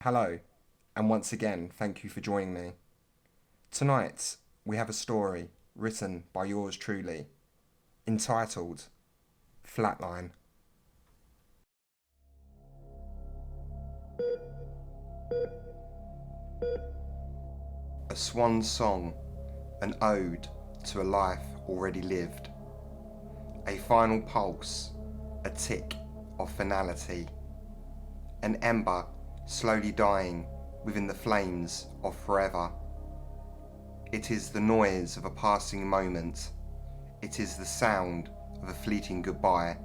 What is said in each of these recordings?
Hello, and once again, thank you for joining me. Tonight, we have a story written by yours truly, entitled Flatline. A swan song, an ode to a life already lived. A final pulse, a tick of finality. An ember slowly dying within the flames of forever. It is the noise of a passing moment. It is the sound of a fleeting goodbye.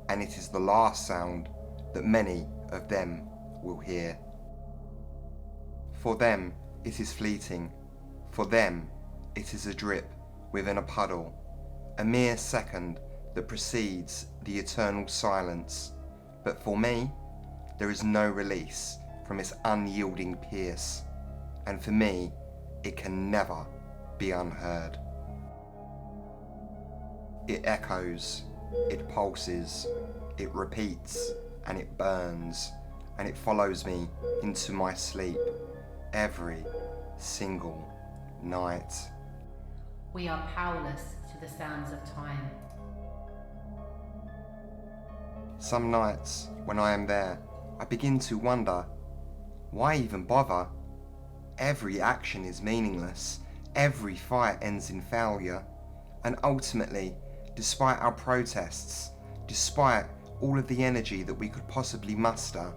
And it is the last sound that many of them will hear. For them, it is fleeting. For them, it is a drip within a puddle, a mere second that precedes the eternal silence. But for me, there is no release from its unyielding pierce, and for me, it can never be unheard. It echoes, it pulses, it repeats, and it burns, and it follows me into my sleep every single night. We are powerless to the sands of time. Some nights, when I am there, I begin to wonder, why even bother? Every action is meaningless, every fight ends in failure, and ultimately, despite our protests, despite all of the energy that we could possibly muster,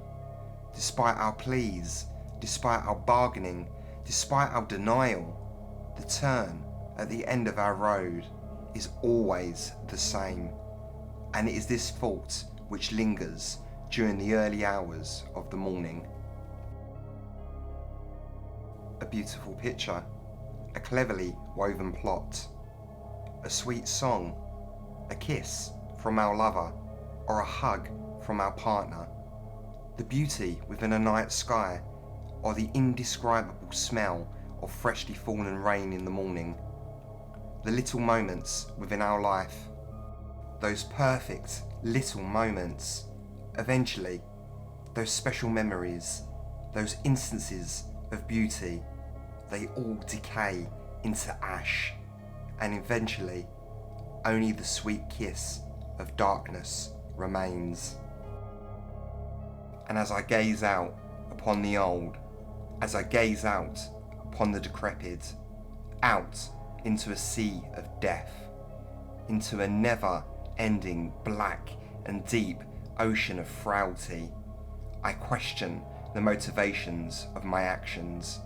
despite our pleas, despite our bargaining, despite our denial, the turn at the end of our road is always the same, and it is this fault which lingers during the early hours of the morning. A beautiful picture, a cleverly woven plot, a sweet song, a kiss from our lover, or a hug from our partner, the beauty within a night sky, or the indescribable smell of freshly fallen rain in the morning, the little moments within our life, those perfect little moments, eventually, those special memories, those instances of beauty, they all decay into ash, and eventually, only the sweet kiss of darkness remains. And as I gaze out upon the old, as I gaze out upon the decrepit, out into a sea of death, into a never-ending black and deep ocean of frailty, I question the motivations of my actions.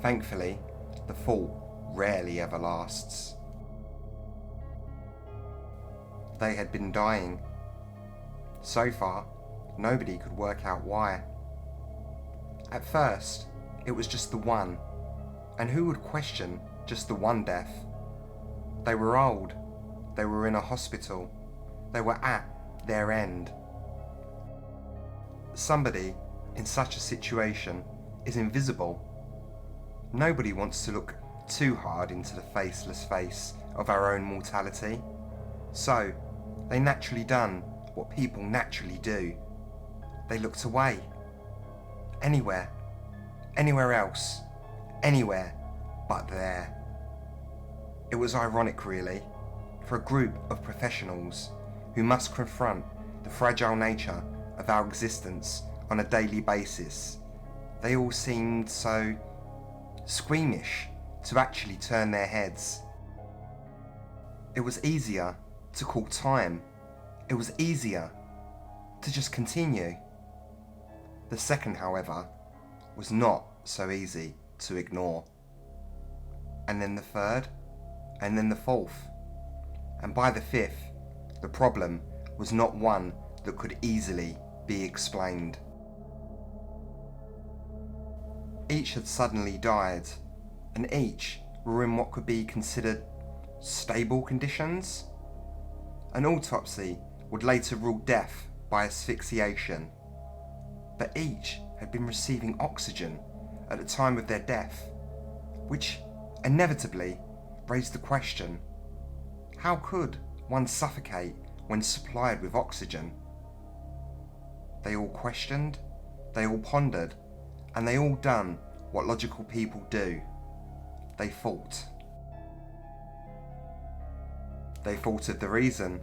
Thankfully, the fault rarely ever lasts. They had been dying. So far, nobody could work out why. At first, it was just the one, and who would question just the one death? They were old, they were in a hospital, they were at their end. Somebody in such a situation is invisible. Nobody wants to look too hard into the faceless face of our own mortality. So, they naturally done what people naturally do. They looked away. Anywhere else, anywhere but there. It was ironic, really, for a group of professionals who must confront the fragile nature of our existence on a daily basis. They all seemed so squeamish to actually turn their heads. It was easier to call time. It was easier to just continue. The second, however, was not so easy to ignore. And then the third, and then the fourth. And by the fifth, the problem was not one that could easily be explained. Each had suddenly died, and each were in what could be considered stable conditions. An autopsy would later rule death by asphyxiation, but each had been receiving oxygen at the time of their death, which inevitably raised the question, how could one suffocate when supplied with oxygen? They all questioned, they all pondered, and they all done what logical people do. They thought. They thought of the reason,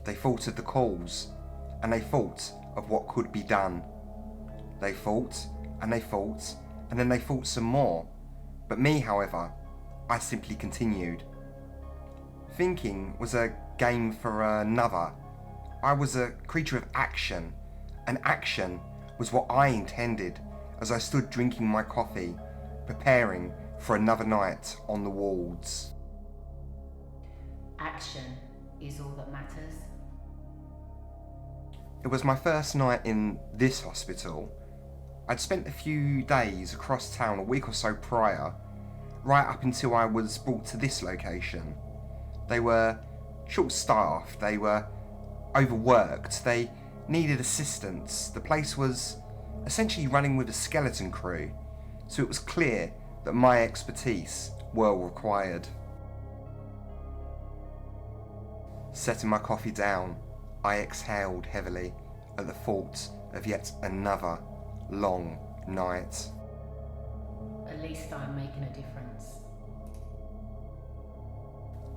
they thought of the cause, and they thought of what could be done. They thought, and they thought, and then they thought some more. But me, however, I simply continued. Thinking was a game for another. I was a creature of action, and action was what I intended as I stood drinking my coffee, preparing for another night on the wards. Action is all that matters. It was my first night in this hospital. I'd spent a few days across town a week or so prior, right up until I was brought to this location. They were short-staffed, they were overworked, they needed assistance. The place was essentially running with a skeleton crew, so it was clear that my expertise were required. Setting my coffee down, I exhaled heavily at the thought of yet another long night. At least I'm making a difference.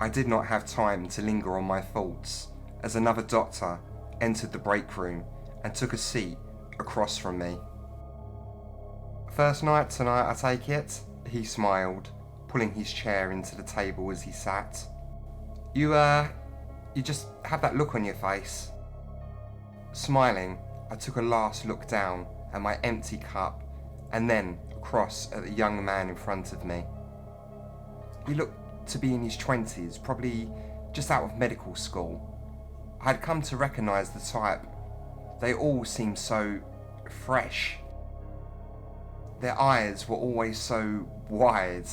I did not have time to linger on my thoughts as another doctor entered the break room and took a seat across from me. First night tonight, I take it? He smiled, pulling his chair into the table as he sat. You just have that look on your face. Smiling, I took a last look down at my empty cup and then across at the young man in front of me. He looked to be in his 20s, probably just out of medical school. I had come to recognise the type. They all seemed so fresh. Their eyes were always so wide,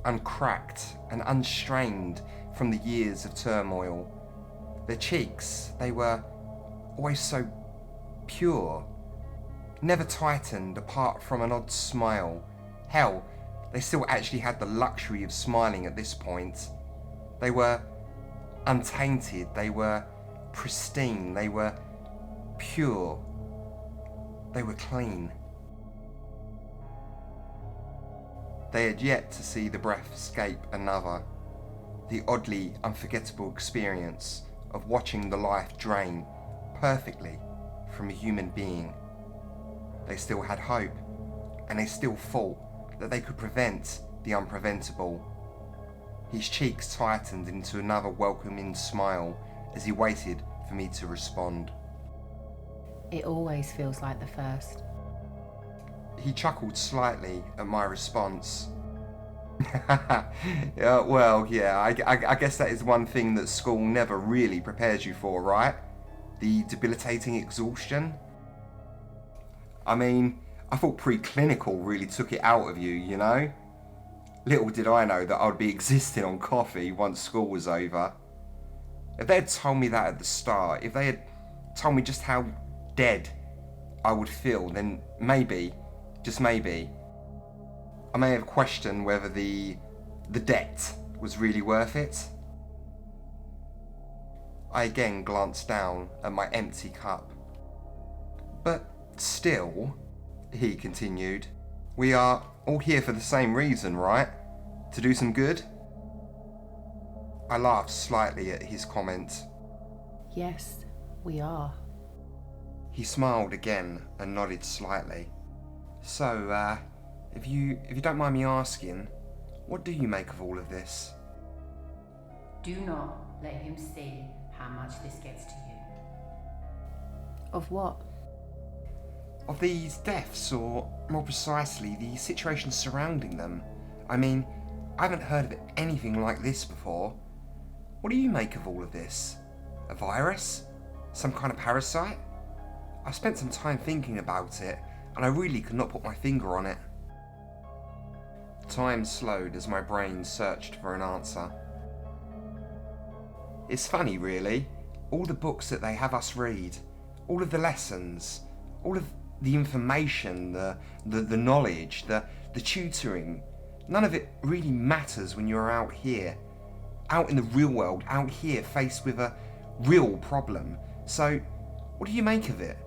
uncracked and unstrained from the years of turmoil. Their cheeks, they were always so pure, never tightened apart from an odd smile. Hell, they still actually had the luxury of smiling at this point. They were untainted, they were pristine, they were pure, they were clean. They had yet to see the breath escape another, the oddly unforgettable experience of watching the life drain perfectly from a human being. They still had hope, and they still thought that they could prevent the unpreventable. His cheeks tightened into another welcoming smile as he waited for me to respond. It always feels like the first. He chuckled slightly at my response. I guess that is one thing that school never really prepares you for, right? The debilitating exhaustion. I mean, I thought preclinical really took it out of you, you know? Little did I know that I would be existing on coffee once school was over. If they had told me that at the start, if they had told me just how dead I would feel, then maybe, just maybe, I may have questioned whether the debt was really worth it. I again glanced down at my empty cup. But still, he continued, we are all here for the same reason, right? To do some good? I laughed slightly at his comment. Yes, we are. He smiled again and nodded slightly. So, if you don't mind me asking, what do you make of all of this? Do not let him see how much this gets to you. Of what? Of these deaths, or more precisely, the situation surrounding them. I mean, I haven't heard of anything like this before. What do you make of all of this? A virus? Some kind of parasite? I've spent some time thinking about it, and I really could not put my finger on it. Time slowed as my brain searched for an answer. It's funny, really. All the books that they have us read, all of the lessons, all of the information, the knowledge, the tutoring, none of it really matters when you're out here, out in the real world, out here faced with a real problem. So, what do you make of it?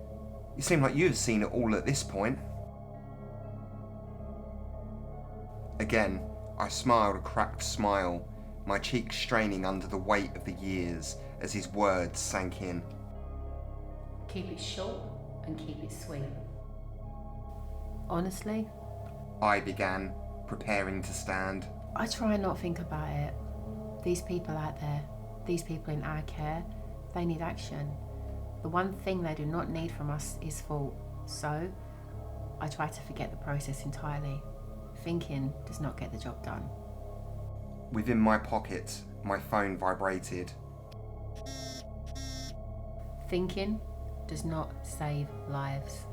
You seem like you've seen it all at this point. Again, I smiled a cracked smile, my cheeks straining under the weight of the years as his words sank in. Keep it short and keep it sweet. Honestly, I began, preparing to stand. I try and not think about it. These people out there, these people in our care, they need action. The one thing they do not need from us is thought. So, I try to forget the process entirely. Thinking does not get the job done. Within my pocket, my phone vibrated. Thinking does not save lives.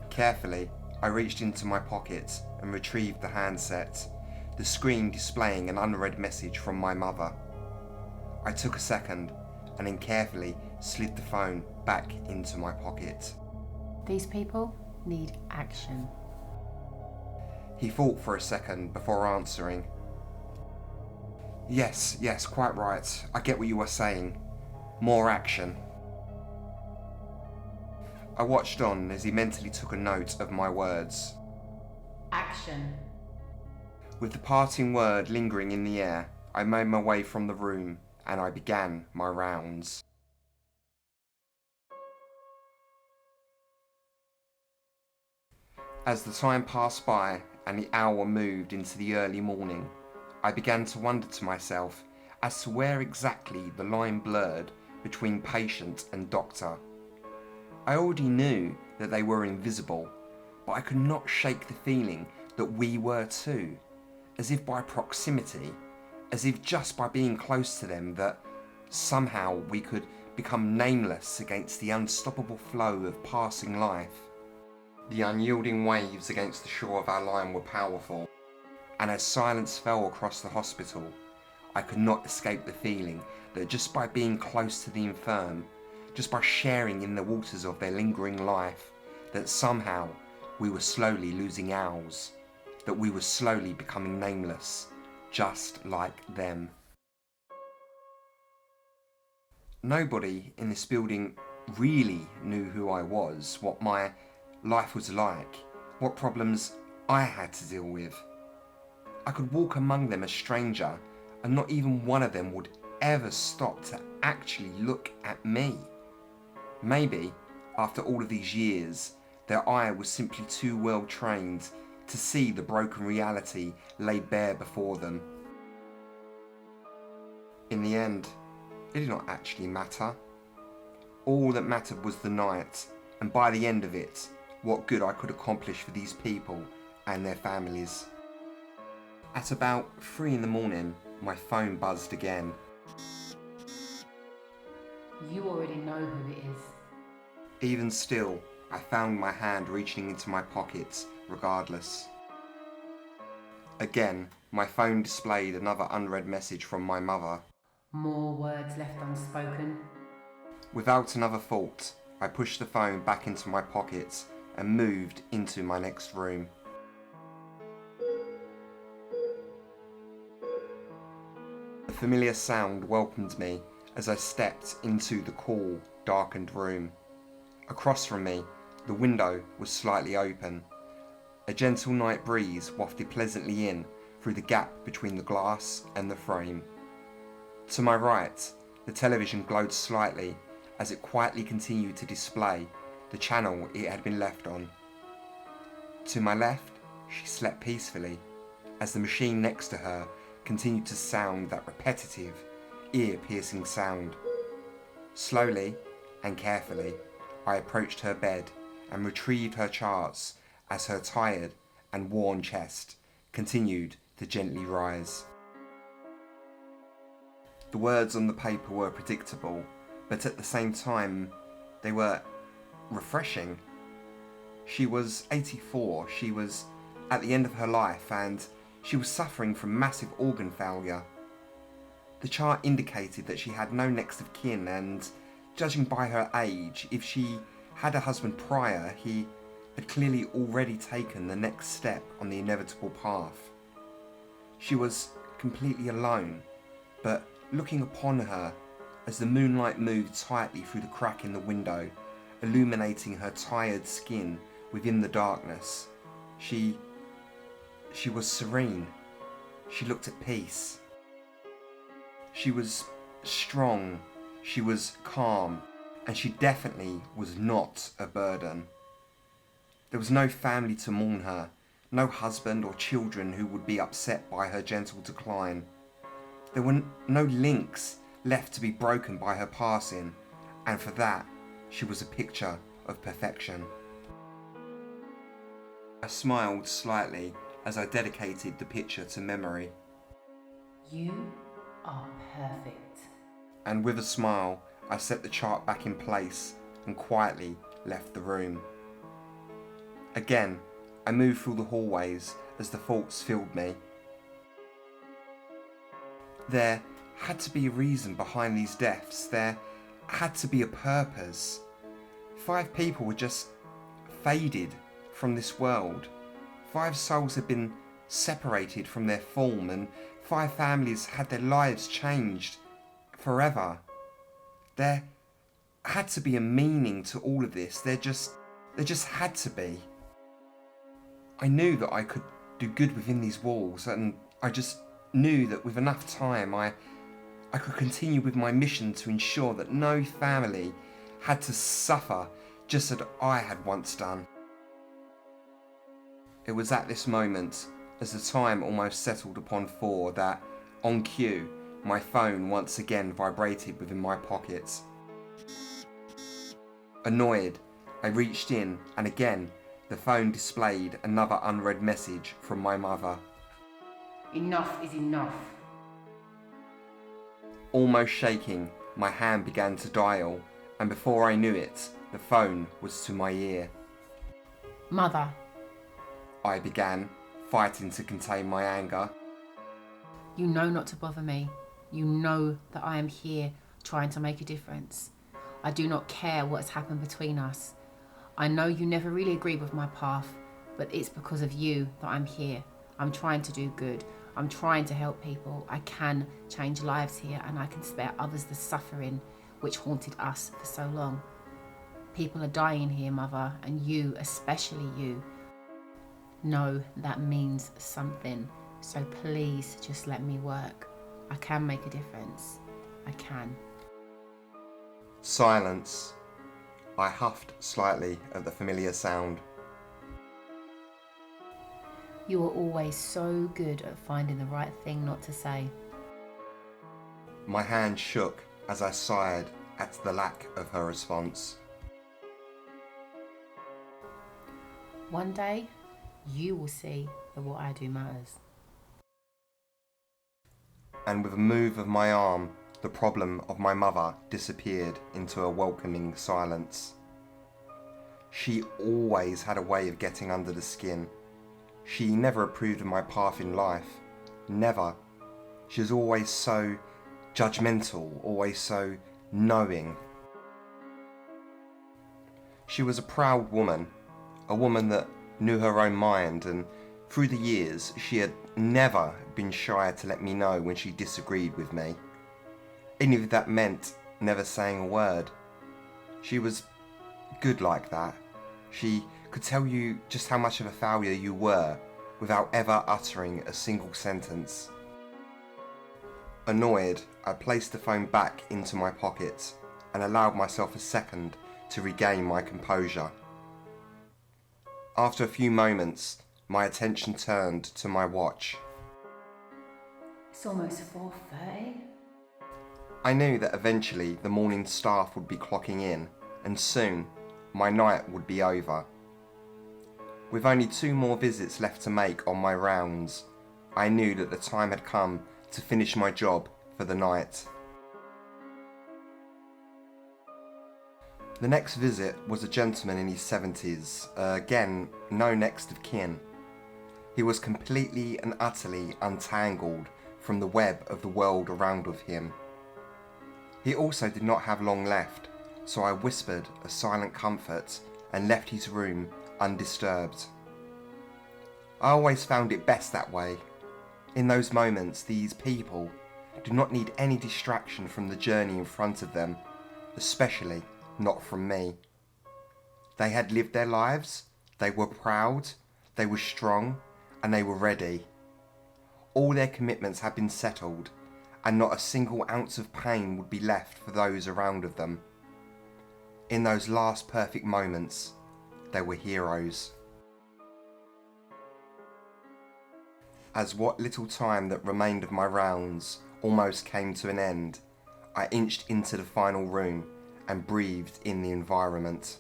Carefully, I reached into my pocket and retrieved the handset, the screen displaying an unread message from my mother. I took a second and then carefully slid the phone back into my pocket. These people need action. He thought for a second before answering. Yes, quite right. I get what you are saying. More action. I watched on as he mentally took a note of my words. Action. With the parting word lingering in the air, I made my way from the room and I began my rounds. As the time passed by and the hour moved into the early morning, I began to wonder to myself as to where exactly the line blurred between patient and doctor. I already knew that they were invisible, but I could not shake the feeling that we were too, as if by proximity, as if just by being close to them that somehow we could become nameless against the unstoppable flow of passing life. The unyielding waves against the shore of our line were powerful, and as silence fell across the hospital, I could not escape the feeling that just by being close to the infirm, just by sharing in the waters of their lingering life, that somehow we were slowly losing ours, that we were slowly becoming nameless, just like them. Nobody in this building really knew who I was, what my life was like, what problems I had to deal with. I could walk among them a stranger, and not even one of them would ever stop to actually look at me. Maybe, after all of these years, their eye was simply too well trained to see the broken reality laid bare before them. In the end, it did not actually matter. All that mattered was the night, and by the end of it, what good I could accomplish for these people and their families. At about 3 a.m, my phone buzzed again. You already know who it is. Even still, I found my hand reaching into my pocket regardless. Again, my phone displayed another unread message from my mother. More words left unspoken. Without another thought, I pushed the phone back into my pocket and moved into my next room. A familiar sound welcomed me as I stepped into the cool, darkened room. Across from me, the window was slightly open. A gentle night breeze wafted pleasantly in through the gap between the glass and the frame. To my right, the television glowed slightly as it quietly continued to display the channel it had been left on. To my left, she slept peacefully as the machine next to her continued to sound that repetitive, ear-piercing sound. Slowly and carefully, I approached her bed and retrieved her charts as her tired and worn chest continued to gently rise. The words on the paper were predictable, but at the same time, they were refreshing. She was 84, she was at the end of her life, and she was suffering from massive organ failure. The chart indicated that she had no next of kin, and judging by her age, if she had a husband prior, he had clearly already taken the next step on the inevitable path. She was completely alone, but looking upon her as the moonlight moved tightly through the crack in the window, illuminating her tired skin within the darkness, she was serene, She looked at peace. She was strong, she was calm, and she definitely was not a burden. There was no family to mourn her, no husband or children who would be upset by her gentle decline. There were no links left to be broken by her passing, and for that, she was a picture of perfection. I smiled slightly as I dedicated the picture to memory. You are perfect. And with a smile, I set the chart back in place and quietly left the room. Again, I moved through the hallways as the thoughts filled me. There had to be a reason behind these deaths. There had to be a purpose. 5 people were just faded from this world. 5 souls had been separated from their form, and 5 families had their lives changed forever. There had to be a meaning to all of this. There just had to be. I knew that I could do good within these walls, and I just knew that with enough time I could continue with my mission to ensure that no family had to suffer just as I had once done. It was at this moment, as the time almost settled upon 4, that, on cue, my phone once again vibrated within my pocket. Annoyed, I reached in, and again, the phone displayed another unread message from my mother. Enough is enough. Almost shaking, my hand began to dial, and before I knew it, the phone was to my ear. Mother. I began, fighting to contain my anger. You know not to bother me. You know that I am here trying to make a difference. I do not care what has happened between us. I know you never really agreed with my path, but it's because of you that I'm here. I'm trying to do good. I'm trying to help people. I can change lives here, and I can spare others the suffering which haunted us for so long. People are dying here, Mother, and you, especially you, know that means something. So please just let me work. I can make a difference. I can. Silence. I huffed slightly at the familiar sound. You are always so good at finding the right thing not to say. My hand shook as I sighed at the lack of her response. One day, you will see that what I do matters. And with a move of my arm, the problem of my mother disappeared into a welcoming silence. She always had a way of getting under the skin. She never approved of my path in life. Never. She was always so judgmental, always so knowing. She was a proud woman, a woman that knew her own mind, and through the years she had never been shy to let me know when she disagreed with me, even if that meant never saying a word. She was good like that. She could tell you just how much of a failure you were without ever uttering a single sentence. Annoyed, I placed the phone back into my pocket and allowed myself a second to regain my composure. After a few moments, my attention turned to my watch. It's almost 4:30. I knew that eventually the morning staff would be clocking in, and soon my night would be over. With only 2 more visits left to make on my rounds, I knew that the time had come to finish my job for the night. The next visit was a gentleman in his 70s, again, no next of kin. He was completely and utterly untangled from the web of the world around with him. He also did not have long left, so I whispered a silent comfort and left his room undisturbed. I always found it best that way. In those moments, these people do not need any distraction from the journey in front of them, especially not from me. They had lived their lives, they were proud, they were strong, and they were ready. All their commitments had been settled, and not a single ounce of pain would be left for those around of them. In those last perfect moments, they were heroes. As what little time that remained of my rounds almost came to an end, I inched into the final room and breathed in the environment.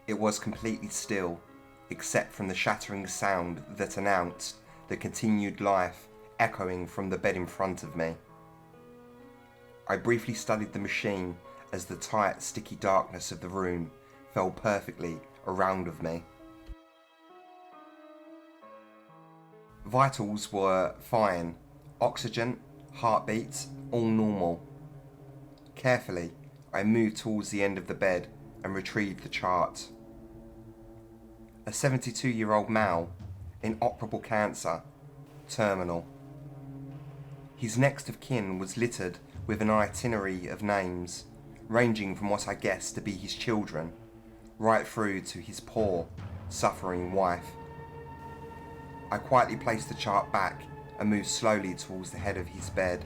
It was completely still, except from the shattering sound that announced the continued life echoing from the bed in front of me. I briefly studied the machine as the tight, sticky darkness of the room fell perfectly around of me. Vitals were fine, oxygen, heartbeats, all normal. Carefully, I moved towards the end of the bed and retrieved the chart. A 72-year-old male, inoperable cancer, terminal. His next of kin was littered with an itinerary of names, ranging from what I guessed to be his children, right through to his poor, suffering wife. I quietly placed the chart back and moved slowly towards the head of his bed.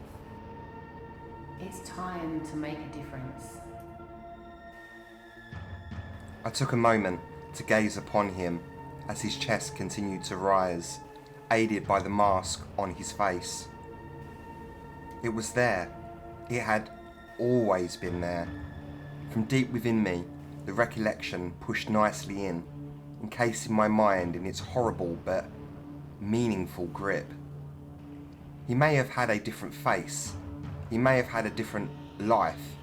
It's time to make a difference. I took a moment to gaze upon him as his chest continued to rise, aided by the mask on his face. It was there. It had always been there. From deep within me, the recollection pushed nicely in, encasing my mind in its horrible but meaningful grip. He may have had a different face. He may have had a different life.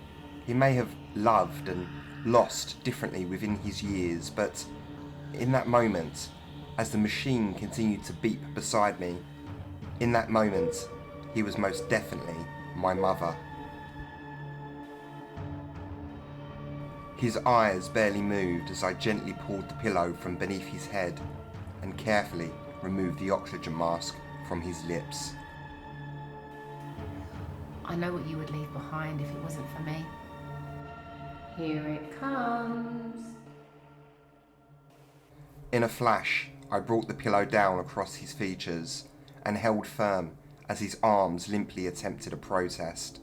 He may have loved and lost differently within his years, but in that moment, as the machine continued to beep beside me, in that moment, he was most definitely my mother. His eyes barely moved as I gently pulled the pillow from beneath his head and carefully removed the oxygen mask from his lips. I know what you would leave behind if it wasn't for me. Here it comes. In a flash, I brought the pillow down across his features and held firm as his arms limply attempted a protest.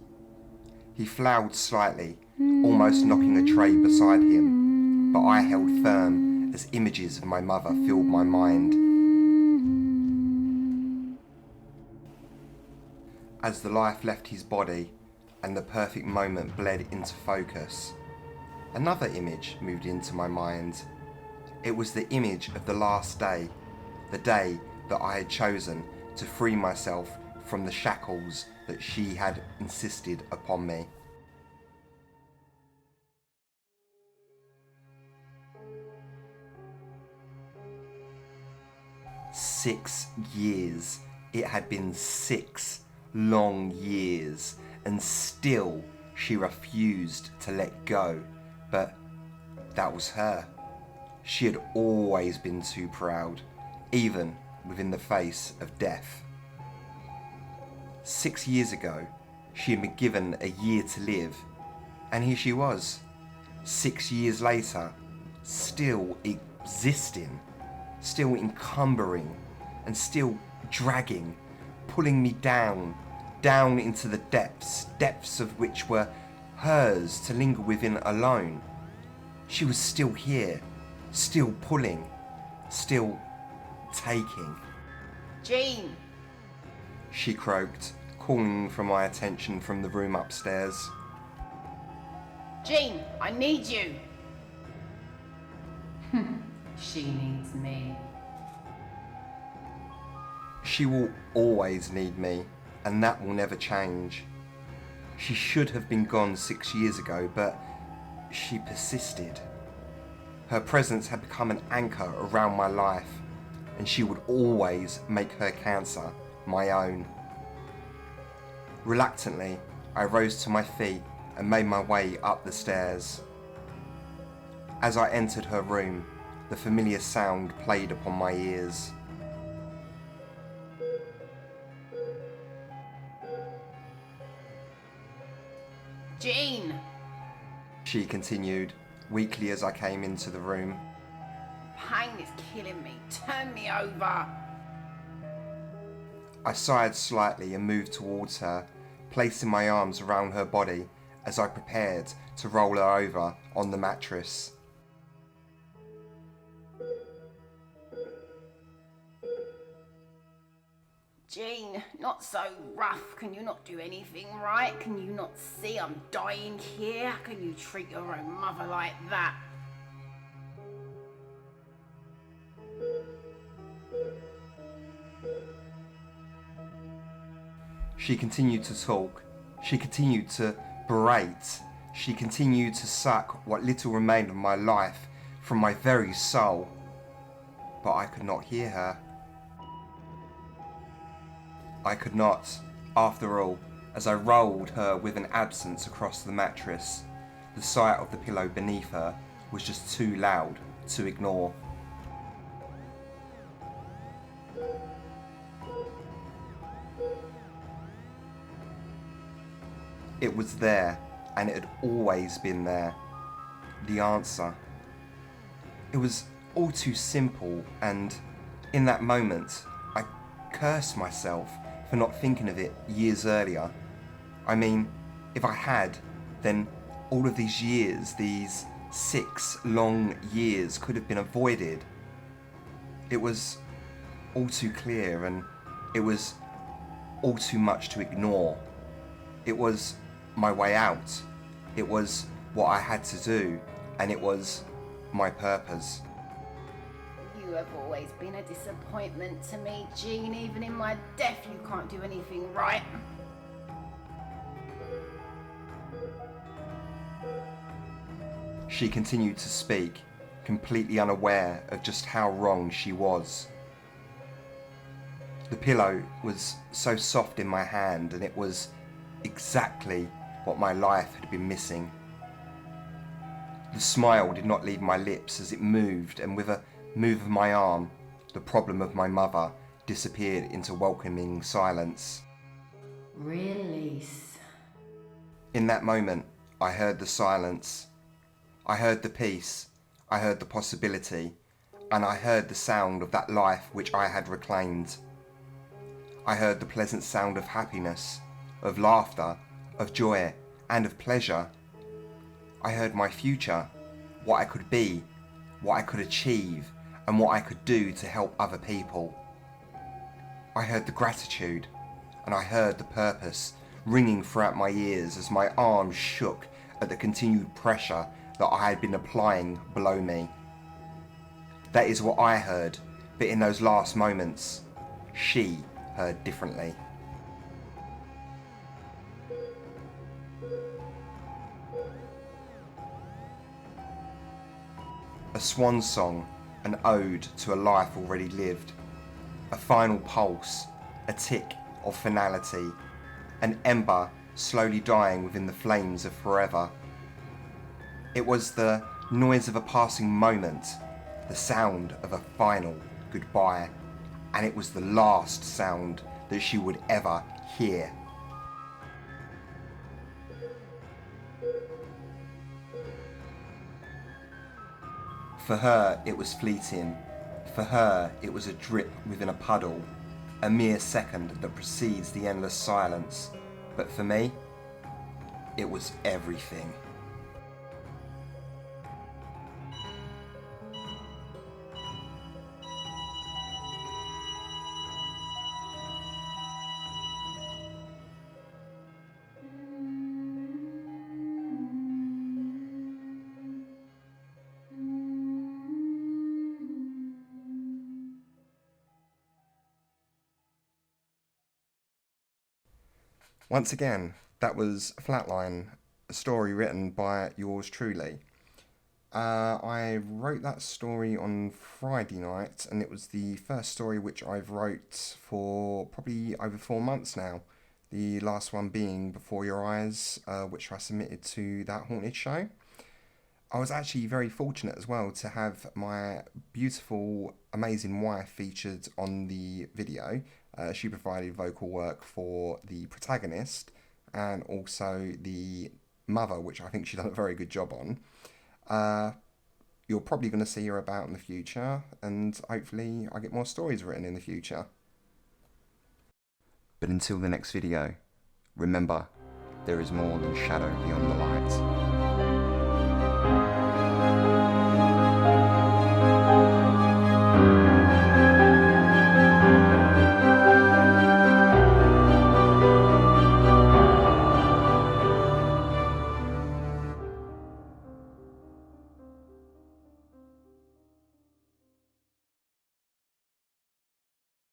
He floundered slightly, almost knocking a tray beside him, but I held firm as images of my mother filled my mind. As the life left his body and the perfect moment bled into focus, another image moved into my mind. It was the image of the last day, the day that I had chosen to free myself from the shackles that she had insisted upon me. "6 years. It had been 6 long years, and still she refused to let go. But that was her. She had always been too proud, even within the face of death. 6 years ago, she had been given a year to live, and here she was, 6 years later, still existing, still encumbering, and still dragging, pulling me down into the depths of which were hers to linger within alone. She was still here, still pulling, still taking. Jean! She croaked, calling for my attention from the room upstairs. Jean, I need you! She needs me. She will always need me, and that will never change. She should have been gone 6 years ago, but she persisted. Her presence had become an anchor around my life, and she would always make her cancer my own. Reluctantly, I rose to my feet and made my way up the stairs. As I entered her room, the familiar sound played upon my ears. Jean! She continued, weakly as I came into the room. Pain is killing me. Turn me over. I sighed slightly and moved towards her, placing my arms around her body as I prepared to roll her over on the mattress. Jean, not so rough. Can you not do anything right? Can you not see I'm dying here? How can you treat your own mother like that? She continued to talk. She continued to berate. She continued to suck what little remained of my life from my very soul. But I could not hear her. I could not, after all, as I rolled her with an absence across the mattress. The sight of the pillow beneath her was just too loud to ignore. It was there, and it had always been there. The answer. It was all too simple, and in that moment, I cursed myself for not thinking of it years earlier. I mean, if I had, then all of these years, these 6 long years, could have been avoided. It was all too clear, and it was all too much to ignore. It was my way out. It was what I had to do, and it was my purpose. You have always been a disappointment to me, Jean. Even in my death, you can't do anything right. She continued to speak, completely unaware of just how wrong she was. The pillow was so soft in my hand, and it was exactly what my life had been missing. The smile did not leave my lips as it moved, and with a move of my arm, the problem of my mother disappeared into welcoming silence. Release. In that moment, I heard the silence. I heard the peace. I heard the possibility. And I heard the sound of that life which I had reclaimed. I heard the pleasant sound of happiness, of laughter, of joy, and of pleasure. I heard my future, what I could be, what I could achieve, and what I could do to help other people. I heard the gratitude, and I heard the purpose ringing throughout my ears as my arms shook at the continued pressure that I had been applying below me. That is what I heard, but in those last moments, she heard differently. A swan song, an ode to a life already lived, a final pulse, a tick of finality, an ember slowly dying within the flames of forever. It was the noise of a passing moment, the sound of a final goodbye, and it was the last sound that she would ever hear. For her, it was fleeting. For her, it was a drip within a puddle, a mere second that precedes the endless silence. But for me, it was everything. Once again, that was Flatline, a story written by yours truly. I wrote that story on Friday night, and it was the first story which I've wrote for probably over 4 months now. The last one being Before Your Eyes, which I submitted to That Haunted Show. I was actually very fortunate as well to have my beautiful, amazing wife featured on the video. She provided vocal work for the protagonist and also the mother, which I think she done a very good job on. you're probably going to see her about in the future, and hopefully I get more stories written in the future. But until the next video, remember, there is more than shadow beyond the light.